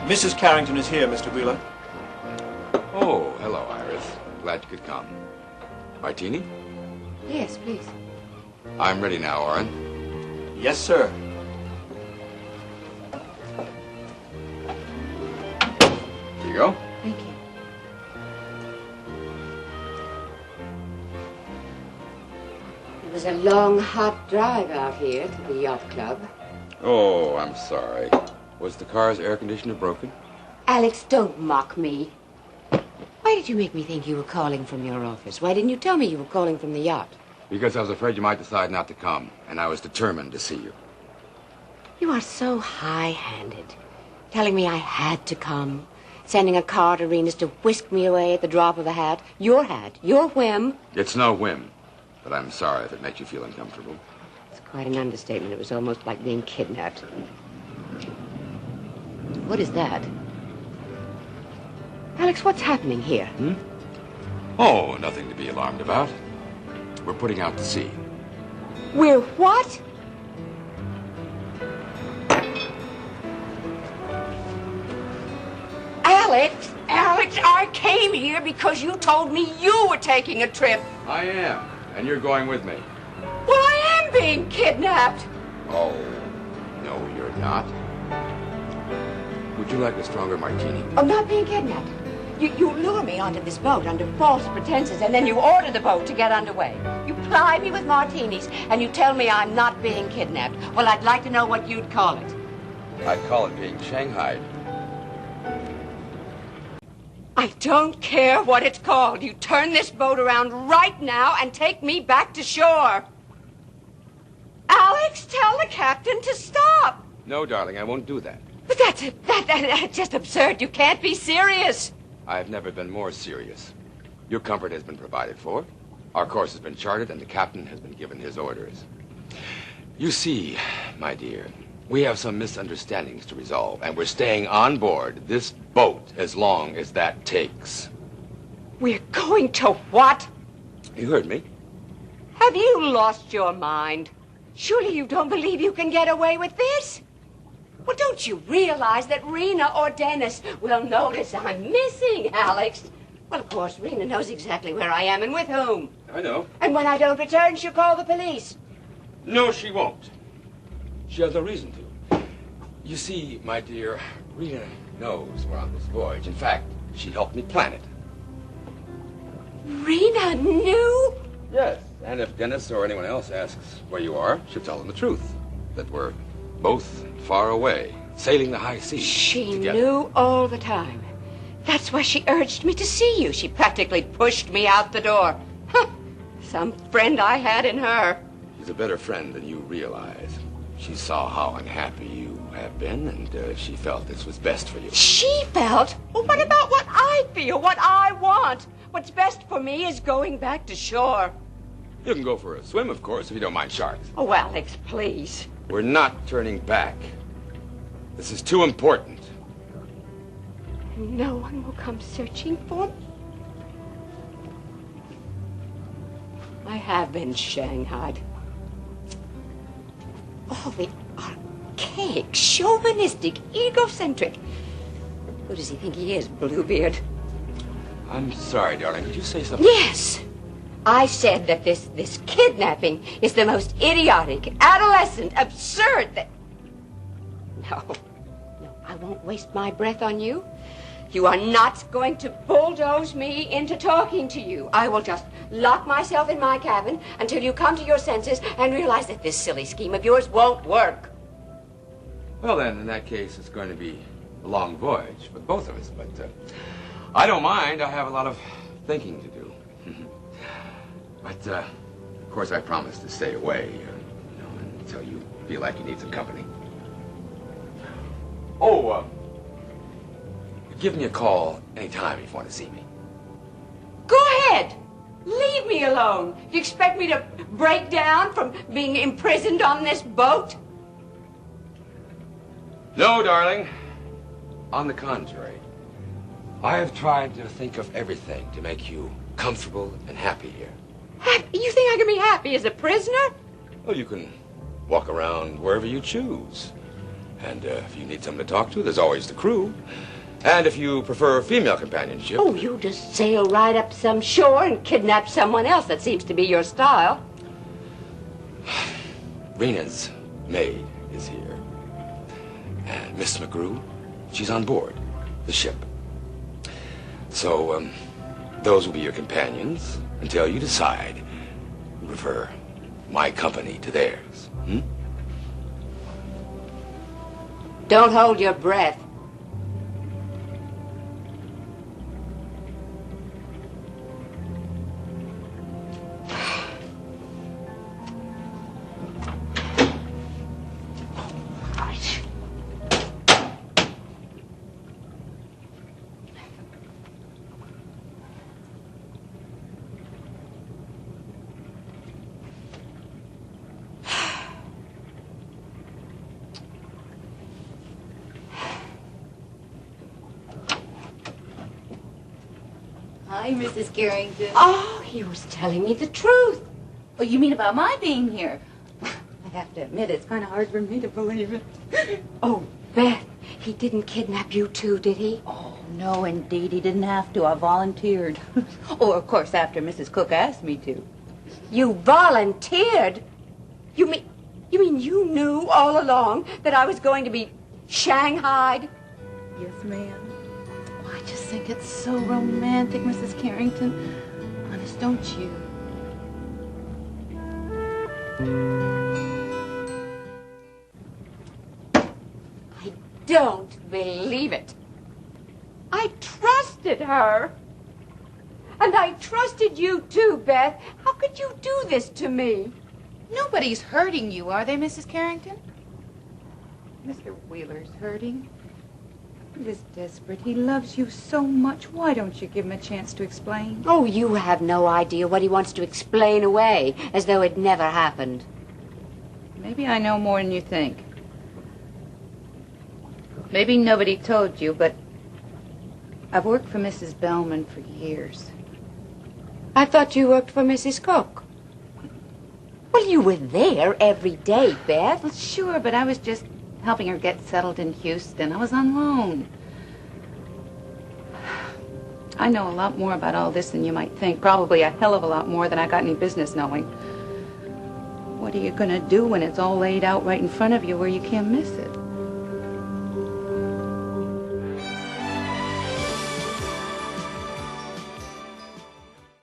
Mrs. Carrington is here, Mr. Wheeler. Oh, hello, Iris. Glad you could come. Martini? Yes, please. I'm ready now, Orrin. Yes, sir. Here you go. Thank you. It was a long, hot drive out here to the yacht club. Oh, I'm sorry. Was the car's air conditioner broken? Alex, don't mock me. Why did you make me think you were calling from your office? Why didn't you tell me you were calling from the yacht? Because I was afraid you might decide not to come, and I was determined to see you. You are so high-handed. Telling me I had to come. Sending a car to Rena's to whisk me away at the drop of a hat. Your hat. Your whim. It's no whim, but I'm sorry if it makes you feel uncomfortable. It's quite an understatement. It was almost like being kidnapped. What is that? Alex, what's happening here? Oh, nothing to be alarmed about. We're putting out to sea. We're what? Alex, I came here because you told me you were taking a trip. I am, and you're going with me. Well, I am being kidnapped. Oh, no, you're not. Would you like a stronger martini? I'm not being kidnapped. You lure me onto this boat under false pretenses, and then you order the boat to get underway. You ply me with martinis, and you tell me I'm not being kidnapped. Well, I'd like to know what you'd call it. I'd call it being shanghaied. I don't care what it's called. You turn this boat around right now and take me back to shore. Alex, tell the captain to stop. No, darling, I won't do that. But that's just absurd. You can't be serious. I've never been more serious. Your comfort has been provided for. Our course has been charted, and the captain has been given his orders. You see, my dear, we have some misunderstandings to resolve, and we're staying on board this boat as long as that takes. We're going to what? You heard me. Have you lost your mind? Surely you don't believe you can get away with this? Well, don't you realize that Rena or Dennis will notice I'm missing, Alex? Well, of course, Rena knows exactly where I am and with whom. I know. And when I don't return, she'll call the police. No, she won't. She has no reason to. You see, my dear, Rena knows we're on this voyage. In fact, she helped me plan it. Rena knew? Yes. And if Dennis or anyone else asks where you are, she'll tell them the truth. That we're both far away, sailing the high seas. She together. knew all the time. That's why she urged me to see you. She practically pushed me out the door. Huh. Some friend I had in her. She's a better friend than you realize. She saw how unhappy you have been, and she felt this was best for you. She felt? Well, what about what I feel, what I want? What's best for me is going back to shore. You can go for a swim, of course, if you don't mind sharks. Oh, Alex, please. We're not turning back. This is too important. No one will come searching for me. I have been shanghaied. Oh, the archaic, chauvinistic, egocentric. Who does he think he is, Bluebeard? I'm sorry, darling. Did you say something? Yes. I said that this kidnapping is the most idiotic, adolescent, absurd that... No, I won't waste my breath on you. You are not going to bulldoze me into talking to you. I will just lock myself in my cabin until you come to your senses and realize that this silly scheme of yours won't work. Well, then, in that case, it's going to be a long voyage for both of us, but I don't mind. I have a lot of thinking to do. But, of course, I promise to stay away, until you feel like you need some company. Oh, give me a call anytime if you want to see me. Go ahead. Leave me alone. Do you expect me to break down from being imprisoned on this boat? No, darling. On the contrary. I have tried to think of everything to make you comfortable and happy here. You think I can be happy as a prisoner? Well, you can walk around wherever you choose. And if you need someone to talk to, there's always the crew. And if you prefer female companionship... Oh, you just sail right up some shore and kidnap someone else. That seems to be your style. Rena's maid is here. And Miss McGrew, she's on board the ship. So, those will be your companions until you decide you prefer my company to theirs. Hmm? Don't hold your breath. Hi, Mrs. Carrington. Oh, he was telling me the truth. Oh, you mean about my being here? I have to admit, it's kind of hard for me to believe it. Oh, Beth, he didn't kidnap you too, did he? Oh, no, indeed. He didn't have to. I volunteered. Oh, of course, after Mrs. Cook asked me to. You volunteered? You mean you knew all along that I was going to be shanghaied? Yes, ma'am. Oh, I just think it's so romantic, Mrs. Carrington. Honest, don't you? I don't believe it. I trusted her. And I trusted you too, Beth. How could you do this to me? Nobody's hurting you, are they, Mrs. Carrington? Mr. Wheeler's hurting. He was desperate. He loves you so much. Why don't you give him a chance to explain? Oh, you have no idea what he wants to explain away, as though it never happened. Maybe I know more than you think. Maybe nobody told you, but I've worked for Mrs. Bellman for years. I thought you worked for Mrs. Cook. Well, you were there every day, Beth. Well, sure, but I was just helping her get settled in Houston. I was on loan. I know a lot more about all this than you might think. Probably a hell of a lot more than I got any business knowing. What are you going to do when it's all laid out right in front of you where you can't miss it?